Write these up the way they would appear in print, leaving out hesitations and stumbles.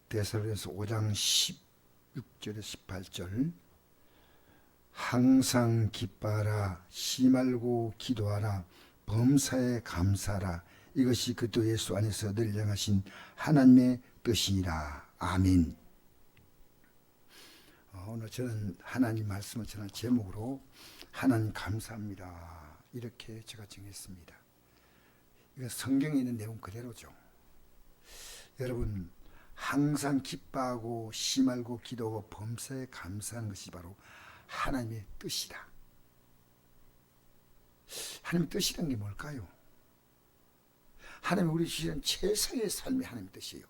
데살로니가서 5장 16절에서 18절 항상 기뻐하라 쉬 말고 기도하라 범사에 감사하라 이것이 그리스도 예수 안에서 늘 향하신 하나님의 뜻이니라. 아멘. 오늘 저는 하나님 말씀을 전한 제목으로 하나님 감사합니다 이렇게 제가 정했습니다. 이건 성경에 있는 내용 그대로죠. 여러분 항상 기뻐하고 쉬 말고 기도하고 범사에 감사하는 것이 바로 하나님의 뜻이다. 하나님의 뜻이란 게 뭘까요? 하나님이 우리 주시는 최상의 삶이 하나님의 뜻이에요.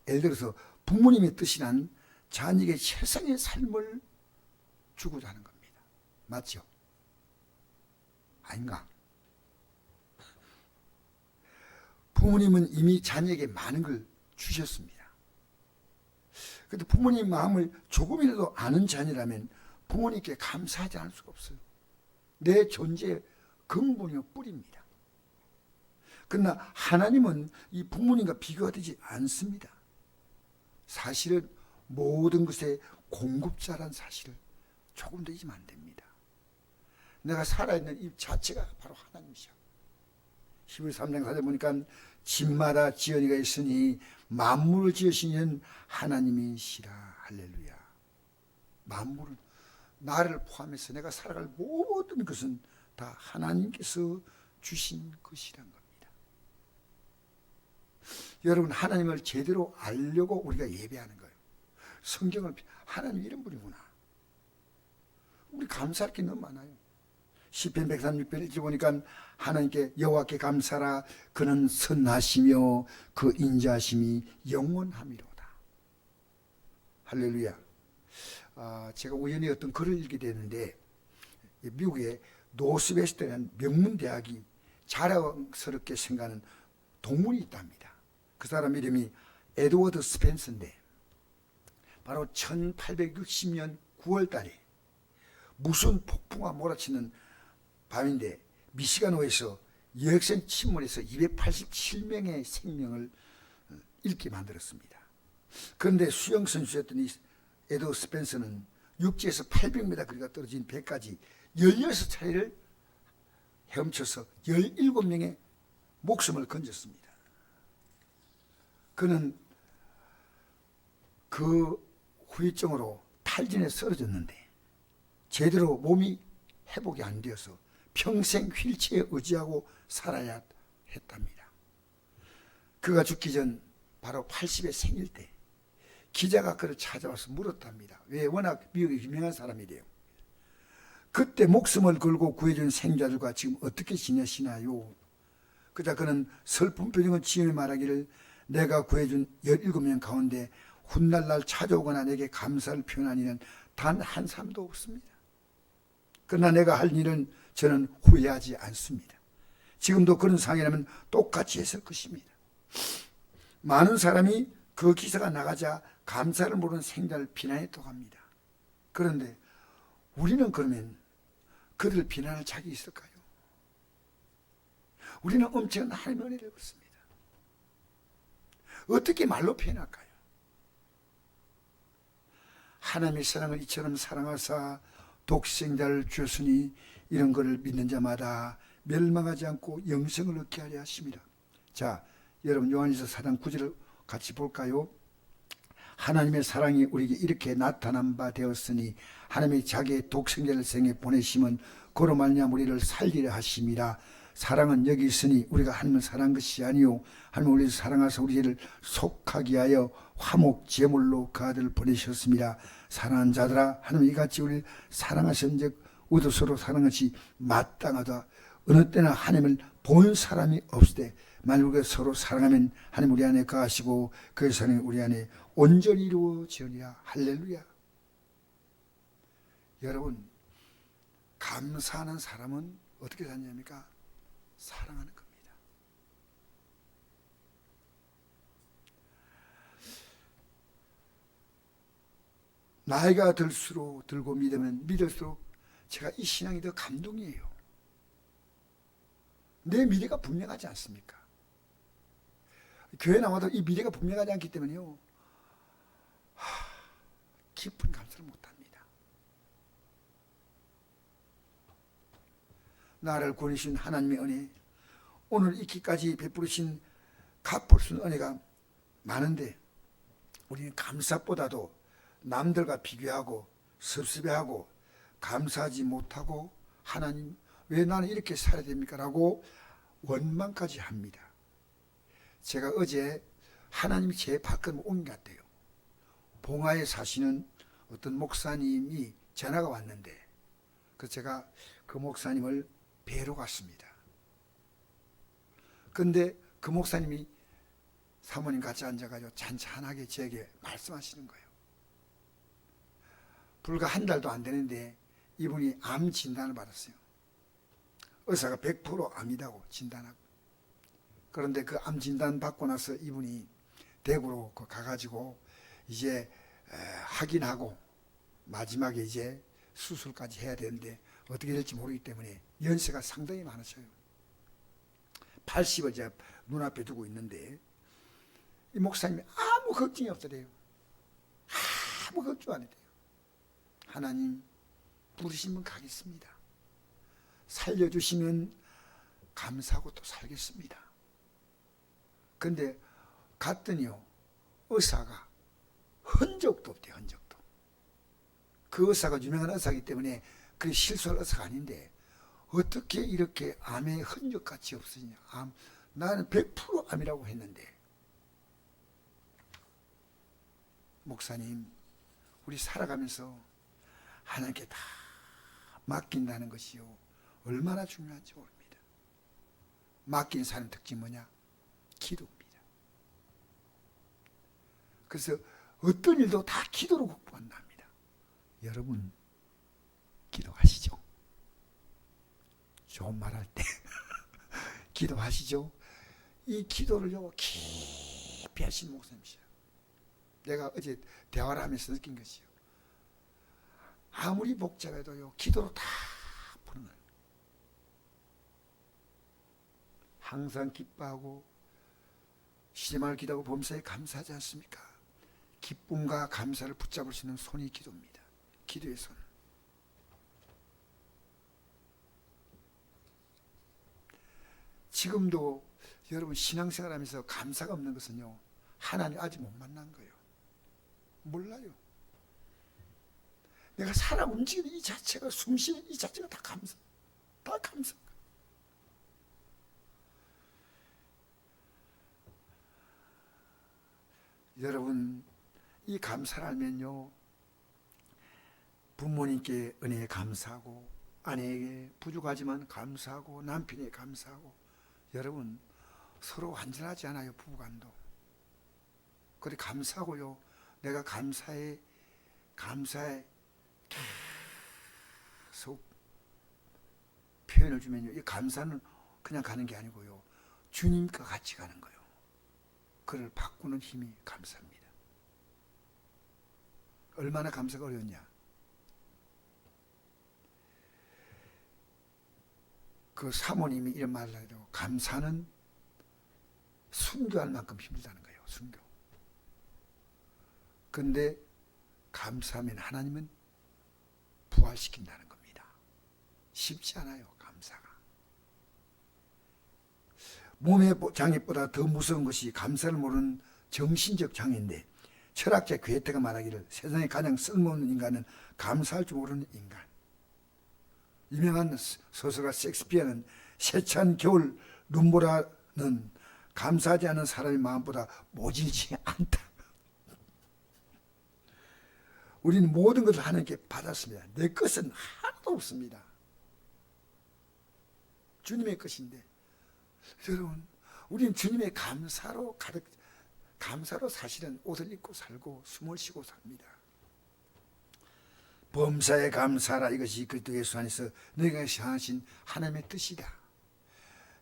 예를 들어서 부모님의 뜻이란 자녀에게 최상의 삶을 주고자 하는 겁니다. 맞죠? 아닌가? 부모님은 이미 자녀에게 많은 걸 주셨습니다. 그런데 부모님 마음을 조금이라도 아는 자녀라면 부모님께 감사하지 않을 수가 없어요. 내 존재의 근본이요 뿌리입니다. 그러나 하나님은 이 부모님과 비교가 되지 않습니다. 사실은 모든 것의 공급자란 사실을 조금도 잊으면 안 됩니다. 내가 살아있는 이 자체가 바로 하나님이셔. 히브리서 3장 4절 보니까 집마다 지연이가 있으니 만물을 지으신 이는 하나님이시라. 할렐루야. 만물은 나를 포함해서 내가 살아갈 모든 것은 다 하나님께서 주신 것이란 겁니다. 여러분 하나님을 제대로 알려고 우리가 예배하는 거예요. 성경을 하나님 이런 분이구나. 우리 감사할 게 너무 많아요. 시편 136편 1절 보니까 하나님께 여호와께 감사라 그는 선하시며 그 인자하심이 영원함이로다. 할렐루야. 제가 우연히 어떤 글을 읽게 되는데 미국의 노스웨스트라는 명문대학이 자랑스럽게 생각하는 동문이 있답니다. 그 사람 이름이 에드워드 스펜서인데 바로 1860년 9월 달에 무슨 폭풍과 몰아치는 밤인데 미시간호에서 여학생 침몰해서 287명의 생명을 잃게 만들었습니다. 그런데 수영선수였던 이 에드워드 스펜서는 육지에서 800m 거리가 떨어진 배까지 16차례를 헤엄쳐서 17명의 목숨을 건졌습니다. 그는 그 후유증으로 탈진에 쓰러졌는데 제대로 몸이 회복이 안 되어서 평생 휠체어에 의지하고 살아야 했답니다. 그가 죽기 전 바로 80의 생일 때 기자가 그를 찾아와서 물었답니다. 왜? 워낙 미국의 유명한 사람이래요. 그때 목숨을 걸고 구해준 생자들과 지금 어떻게 지내시나요? 그러자 그는 슬픈 표정을 지으며 말하기를 내가 구해준 17명 가운데 훗날 날 찾아오거나 내게 감사를 표현한 이는 단 한 사람도 없습니다. 그러나 내가 할 일은 저는 후회하지 않습니다. 지금도 그런 상황이라면 똑같이 했을 것입니다. 많은 사람이 그 기사가 나가자 감사를 모르는 생자를 비난했다고 합니다. 그런데 우리는 그러면 그들을 비난할 자격이 있을까요? 우리는 엄청난 하나님의 은혜를 받습니다. 어떻게 말로 표현할까요? 하나님의 사랑을 이처럼 사랑하사 독생자를 주셨으니 이런 것을 믿는 자마다 멸망하지 않고 영생을 얻게 하려 하십니다. 자, 여러분 요한일서 4장 9절을 같이 볼까요? 하나님의 사랑이 우리에게 이렇게 나타난 바 되었으니 하나님이 자기의 독생자를 생에 보내심은 그로 말미암아 우리를 살리려 하심이라. 사랑은 여기 있으니 우리가 하나님을 사랑한 것이 아니요 하나님은 우리를 사랑하사 우리를 속하게 하여 화목 제물로 그 아들을 보내셨습니다. 사랑하는 자들아 하나님 이같이 우리를 사랑하신즉 우리도 서로 사랑한 것이 마땅하다. 어느 때나 하나님을 본 사람이 없을 때 만일 우리가 서로 사랑하면 하나님 우리 안에 거하시고 그의 사랑이 우리 안에 온전히 이루어지리라. 할렐루야. 여러분 감사하는 사람은 어떻게 사냐니까 사랑하는 겁니다. 나이가 들고 믿으면 믿을수록 제가 이 신앙이 더 감동이에요. 내 미래가 분명하지 않습니까? 교회 나와도 이 미래가 분명하지 않기 때문에요. 깊은 감사를 못합니다. 나를 구원하신 하나님의 은혜, 오늘 있기까지 베푸르신 갚을 수 있는 은혜가 많은데 우리는 감사보다도 남들과 비교하고 섭섭해하고 감사하지 못하고 하나님 왜 나는 이렇게 살아야 됩니까? 라고 원망까지 합니다. 제가 어제 하나님이 제 발걸음을 옮겼대요. 봉화에 사시는 어떤 목사님이 전화가 왔는데 그래서 제가 그 목사님을 뵈러 갔습니다. 그런데 그 목사님이 사모님 같이 앉아가지고 찬찬하게 저에게 말씀하시는 거예요. 불과 한 달도 안 되는데 이분이 암 진단을 받았어요. 의사가 100% 암이라고 진단하고. 그런데 그 암 진단 받고 나서 이분이 대구로 가가지고 이제 확인하고 마지막에 이제 수술까지 해야 되는데 어떻게 될지 모르기 때문에 연세가 상당히 많으셔요. 80을 제가 눈앞에 두고 있는데 이 목사님이 아무 걱정이 없더래요. 아무 걱정 안 해도 돼요. 하나님 부르시면 가겠습니다. 살려주시면 감사하고 또 살겠습니다. 근데 갔더니요, 의사가 흔적도 없대요. 흔적도. 그 의사가 유명한 의사이기 때문에 그 실수할 의사가 아닌데 어떻게 이렇게 암의 흔적같이 없으냐. 나는 100% 암이라고 했는데. 목사님, 우리 살아가면서 하나님께 다 맡긴다는 것이요, 얼마나 중요한지 모릅니다. 맡긴 사람 특징이 뭐냐? 기도입니다. 그래서 어떤 일도 다 기도로 극복한답니다. 여러분, 기도하시죠? 좋은 말 할 때 기도하시죠? 이 기도를요 깊이 하신 목사님이시죠. 내가 어제 대화를 하면서 느낀 것이요, 아무리 복잡해도요 기도로 다 푸는 거예요. 항상 기뻐하고 시대만을 기도하고 범사에 감사하지 않습니까? 기쁨과 감사를 붙잡을 수 있는 손이 기도입니다. 기도의 손. 지금도 여러분 신앙생활 하면서 감사가 없는 것은요, 하나님 아직 못 만난 거예요. 몰라요. 내가 살아 움직이는 이 자체가, 숨쉬는 이 자체가 다 감사. 다 감사. 여러분, 이 감사를 알면요, 부모님께 은혜에 감사하고, 아내에게 부족하지만 감사하고, 남편에게 감사하고, 여러분, 서로 완전하지 않아요, 부부간도. 그래, 감사하고요, 내가 감사에 계속 표현을 주면요, 이 감사는 그냥 가는 게 아니고요, 주님과 같이 가는 거예요. 그를 바꾸는 힘이 감사입니다. 얼마나 감사가 어려웠냐. 그 사모님이 이런 말을 해도, 감사는 순교할 만큼 힘들다는 거예요. 순교. 근데 감사하면 하나님은 부활시킨다는 겁니다. 쉽지 않아요, 감사가. 몸의 장애보다 더 무서운 것이 감사를 모르는 정신적 장애인데, 철학자 괴테가 말하기를 세상에 가장 쓸모없는 인간은 감사할 줄 모르는 인간. 유명한 소설가 셰익스피어는 세찬 겨울 눈보라는 감사하지 않은 사람의 마음보다 모질지 않다. 우리는 모든 것을 하나님께 받았습니다. 내 것은 하나도 없습니다. 주님의 것인데, 여러분, 우리는 주님의 감사로 감사로 사실은 옷을 입고 살고 숨을 쉬고 삽니다. 범사에 감사라, 이것이 그리스도 예수 안에서 너희가 향하신 하나님의 뜻이다.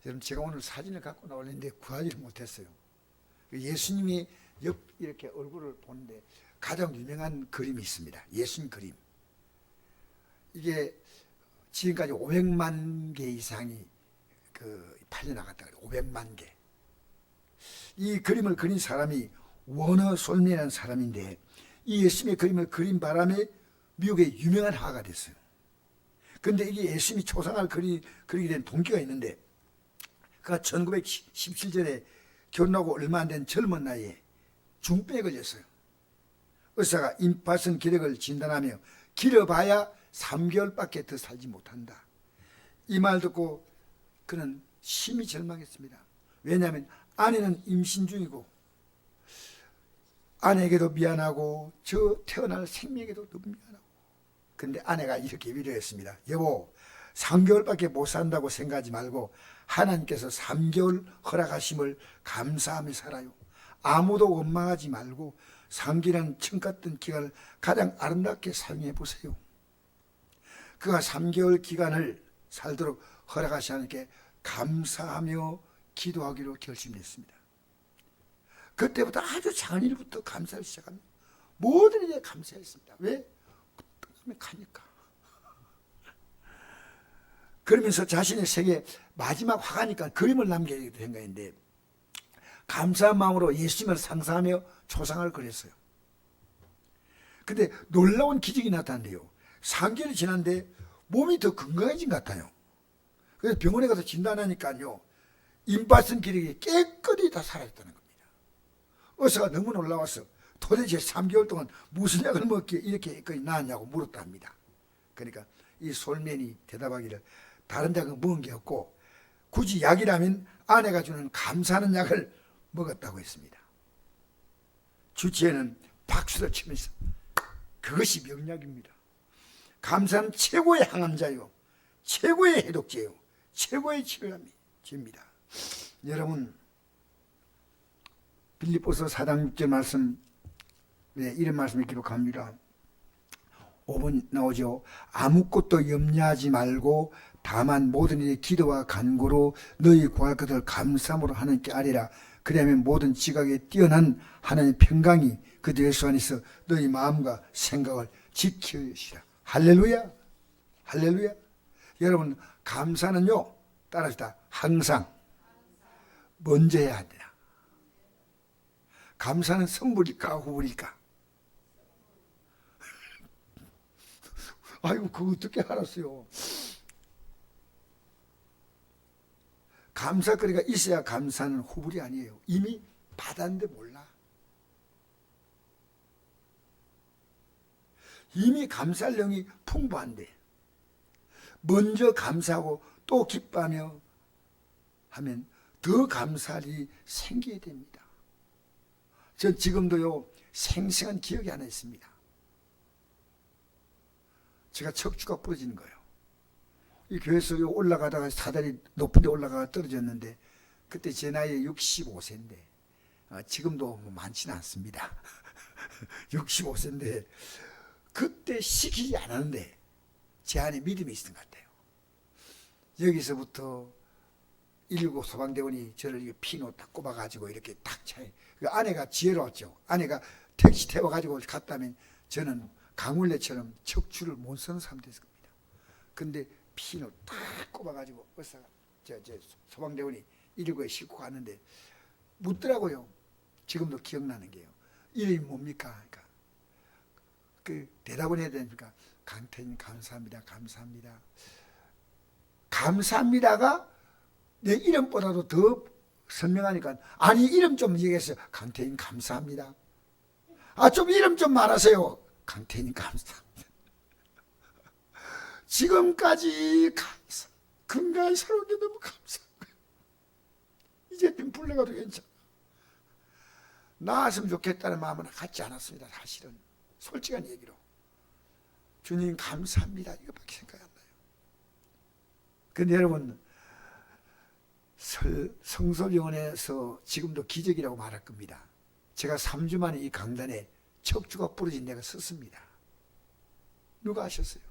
여러분, 제가 오늘 사진을 갖고 나오려는데 구하지를 못했어요. 예수님이 옆 이렇게 얼굴을 보는데 가장 유명한 그림이 있습니다. 예수님 그림. 이게 지금까지 500만 개 이상이 팔려나갔다 그래요. 500만 개. 이 그림을 그린 사람이 워너 솔미라는 사람인데, 이 예수님의 그림을 그린 바람에 미국의 유명한 화가가 됐어요. 근데 이게 예수님이 초상화를 그리게 된 동기가 있는데, 그가 1917년에 결혼하고 얼마 안 된 젊은 나이에 중병에 걸렸어요. 의사가 임파선 기력을 진단하며 길어봐야 3개월밖에 더 살지 못한다. 이 말 듣고 그는 심히 절망했습니다. 왜냐하면 아내는 임신 중이고 아내에게도 미안하고 저 태어날 생명에도 너무 미안하고. 근데 아내가 이렇게 위로했습니다. 여보, 3개월밖에 못 산다고 생각하지 말고 하나님께서 3개월 허락하심을 감사하며 살아요. 아무도 원망하지 말고 3개월이라는 청 같은 기간을 가장 아름답게 사용해 보세요. 그가 3개월 기간을 살도록 허락하신 하나님께 감사하며 기도하기로 결심했습니다. 그때부터 아주 작은 일부터 감사를 시작합니다. 모든 일에 감사했습니다. 왜? 가니까. 그러면서 자신의 세계 마지막 화가니까 그림을 남겨야 되는 생각인데, 감사한 마음으로 예수님을 상상하며 초상을 그렸어요. 근데 놀라운 기적이 나타난대요. 3개월이 지났는데 몸이 더 건강해진 것 같아요. 그래서 병원에 가서 진단하니까요, 임파선 기력이 깨끗이 다 사라졌다는 겁니다. 의사가 너무 놀라워서 도대체 3개월 동안 무슨 약을 먹기에 이렇게 나았냐고 물었다 합니다. 그러니까 이 솔맨이 대답하기를 다른 약은 먹은 게 없고 굳이 약이라면 아내가 주는 감사하는 약을 먹었다고 했습니다. 주치의는 박수를 치면서 그것이 명약입니다. 감사는 최고의 항암자요, 최고의 해독제요, 최고의 치료입니다. 여러분, 빌립보서 4장 6절 말씀, 이런 말씀을 기록합니다. 5번 나오죠. 아무것도 염려하지 말고 다만 모든 일에 기도와 간구로 너희 구할 것을 감사함으로 하나님께 아뢰라. 그리하면 모든 지각에 뛰어난 하나님의 평강이 그들 예수 안에서 너희 마음과 생각을 지키시라. 할렐루야, 할렐루야. 여러분, 감사는요, 따라합시다. 항상 먼저 해야 한다. 감사는 선물일까 후불일까? 아이고, 그거 어떻게 알았어요? 감사거리가 있어야 감사는 후불이 아니에요. 이미 받았는데 몰라. 이미 감사할 영이 풍부한데 먼저 감사하고 또 기뻐하며 하면 더 감사할 일이 생기게 됩니다. 전 지금도요, 생생한 기억이 하나 있습니다. 제가 척추가 부러지는 거예요. 이 교회에서 올라가다가 사다리 높은 데 올라가가 떨어졌는데, 그때 제 나이 65세인데 지금도 많지는 않습니다. 65세인데 그때 시키지 않았는데 제 안에 믿음이 있었던 것 같아요. 여기서부터 119 소방대원이 저를 피노 딱 꼽아가지고 이렇게 딱 차에, 그 아내가 지혜로웠죠. 아내가 택시 태워가지고 갔다면 저는 강물레처럼 척추를 못 서는 사람이 됐을 겁니다. 근데 피노 딱 꼽아가지고 의사가 저 소방대원이 119에 싣고 갔는데 묻더라고요. 지금도 기억나는 게요. 이름이 뭡니까? 그러니까 그 대답을 해야 되니까 강태님 감사합니다. 감사합니다. 감사합니다가 내 이름보다도 더 선명하니까, 아니 이름 좀 얘기했어요. 강태님 감사합니다. 아, 좀 이름 좀 말하세요. 강태님 감사합니다. 지금까지 건강히 살아온 게 너무 감사한 거예요. 이제 빈풀 내가도 괜찮아. 나았으면 좋겠다는 마음은 갖지 않았습니다. 사실은 솔직한 얘기로 주님 감사합니다 이것밖에 생각이 안 나요. 근데 여러분, 성서병원에서 지금도 기적이라고 말할 겁니다. 제가 3주 만에 이 강단에 척추가 부러진 데가 섰습니다. 누가 하셨어요?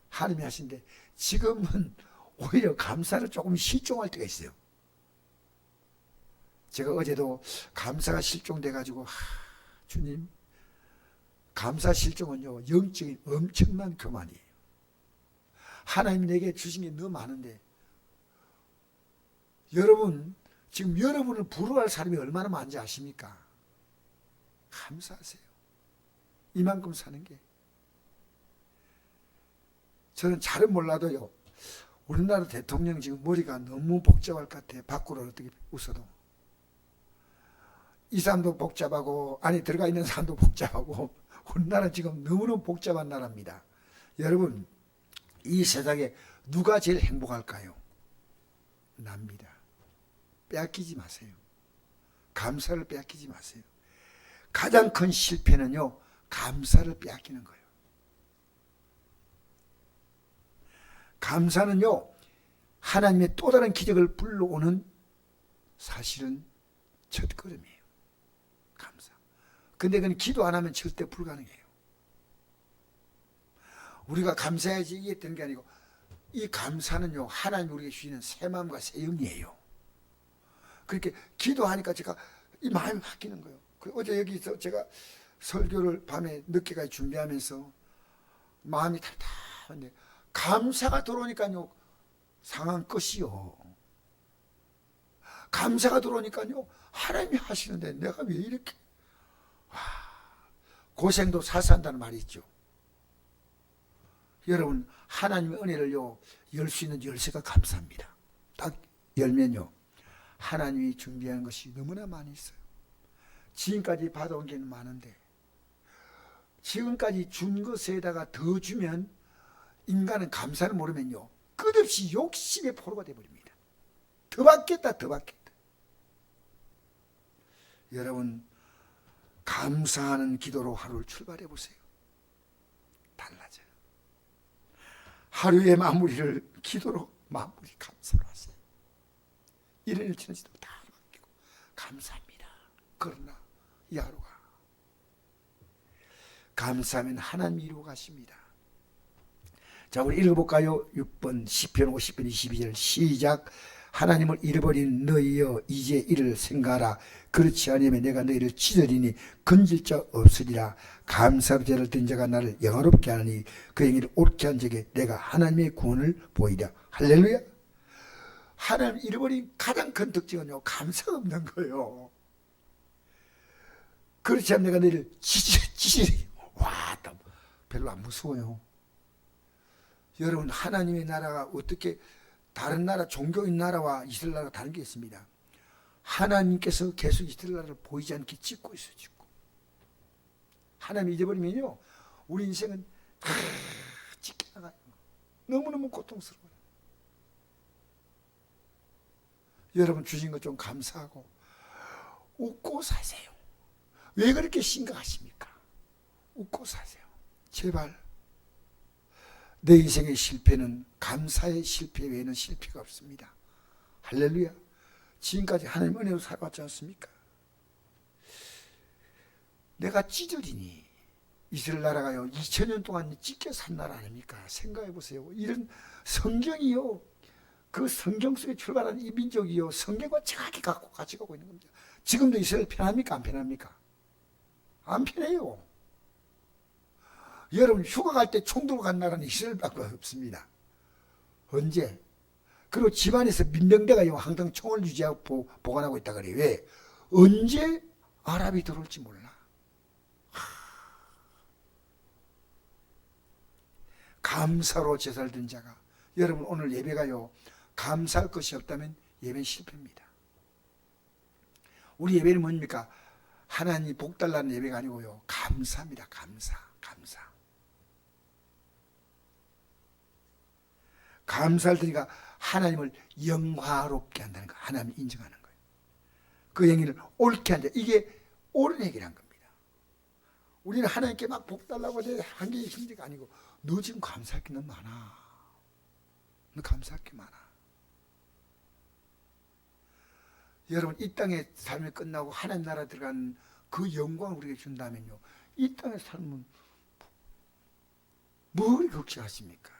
하나님이 하신데 지금은 오히려 감사를 조금 실종할 때가 있어요. 제가 어제도 감사가 실종돼가지고 주님, 감사 실종은요 영적인 엄청난 교만이에요. 하나님 내게 주신 게 너무 많은데, 여러분 지금 여러분을 부러워할 사람이 얼마나 많은지 아십니까? 감사하세요. 이만큼 사는 게. 저는 잘은 몰라도요, 우리나라 대통령 지금 머리가 너무 복잡할 것 같아요. 밖으로 어떻게 웃어도. 이 사람도 복잡하고 안에 들어가 있는 사람도 복잡하고 우리나라 지금 너무너무 복잡한 나라입니다. 여러분, 이 세상에 누가 제일 행복할까요? 납니다. 빼앗기지 마세요. 감사를 빼앗기지 마세요. 가장 큰 실패는요, 감사를 빼앗기는 거예요. 감사는요, 하나님의 또 다른 기적을 불러오는 사실은 첫걸음이에요. 감사. 근데 그건 기도 안 하면 절대 불가능해요. 우리가 감사해야지 이게 되는 게 아니고, 이 감사는요, 하나님이 우리에게 주시는 새 마음과 새 영이에요. 그렇게 기도하니까 제가 이 마음이 바뀌는 거예요. 어제 여기서 제가 설교를 밤에 늦게까지 준비하면서 마음이 답답한데 감사가 들어오니까요, 상황 끝이요. 감사가 들어오니까요, 하나님이 하시는데 내가 왜 이렇게 고생도 살산다는 말이 있죠. 여러분, 하나님의 은혜를요, 열 수 있는 열쇠가 감사합니다. 딱 열면요, 하나님이 준비한 것이 너무나 많이 있어요. 지금까지 받아온 게 많은데 지금까지 준 것에다가 더 주면 인간은 감사를 모르면요, 끝없이 욕심의 포로가 되어버립니다. 더 받겠다, 더 받겠다. 여러분, 감사하는 기도로 하루를 출발해 보세요. 달라져요. 하루의 마무리를 기도로 마무리, 감사로 하세요. 이런 일치는지도 다 맡기고 감사합니다. 그러나 이 하루가 감사하면 하나님이 이루어 가십니다. 자, 우리 읽어볼까요? 6번 시편 50편 22절 시작. 하나님을 잃어버린 너희여 이제 이를 생각하라. 그렇지 않으면 내가 너희를 찢으리니 건질 자 없으리라. 감사로 죄를 든 자가 나를 영화롭게 하니 그 행위를 옳게 한 적에 내가 하나님의 구원을 보이랴. 할렐루야. 하나님 잃어버린 가장 큰 특징은요, 감사가 없는 거예요. 그렇지 않으면 내가 너희를 찢으리. 와, 별로 안 무서워요. 여러분, 하나님의 나라가 어떻게 다른 나라, 종교인 나라와 이스라엘 나라가 다른 게 있습니다. 하나님께서 계속 이스라엘 나라를 보이지 않게 짓고 있어요. 짓고. 하나님 잊어버리면요, 우리 인생은 찢겨 나가요. 너무너무 고통스러워요. 여러분, 주신 것 좀 감사하고 웃고 사세요. 왜 그렇게 심각하십니까? 웃고 사세요. 제발. 내 인생의 실패는 감사의 실패 외에는 실패가 없습니다. 할렐루야. 지금까지 하나님 은혜로 살아왔지 않습니까? 내가 찢으리니 이스라엘 나라가요, 2000년 동안 찢겨 산 나라 아닙니까? 생각해 보세요. 이런 성경이요, 그 성경 속에 출발한 이 민족이요, 성경과 정확히 같이 가고 있는 겁니다. 지금도 이스라엘 편합니까? 안 편합니까? 안 편해요. 여러분, 휴가 갈 때 총 들고 간 나라는 이스라엘밖에 없습니다. 언제? 그리고 집안에서 민병대가 항상 총을 유지하고 보관하고 있다 그래요. 왜? 언제 아랍이 들어올지 몰라. 감사로 제사를 든 자가, 여러분, 오늘 예배가요, 감사할 것이 없다면 예배는 실패입니다. 우리 예배는 뭡니까? 하나님 복 달라는 예배가 아니고요, 감사입니다. 감사. 감사를 드리니까 하나님을 영화롭게 한다는 거, 하나님을 인정하는 거예요. 그 행위를 옳게 한다. 이게 옳은 행위란 겁니다. 우리는 하나님께 막 복 달라고 한 게 힘들가 아니고, 너 지금 감사할 게 너무 많아. 너 감사할 게 많아. 여러분, 이 땅의 삶이 끝나고 하나님 나라 들어간 그 영광을 우리에게 준다면요, 이 땅의 삶은 뭘 걱정하십니까?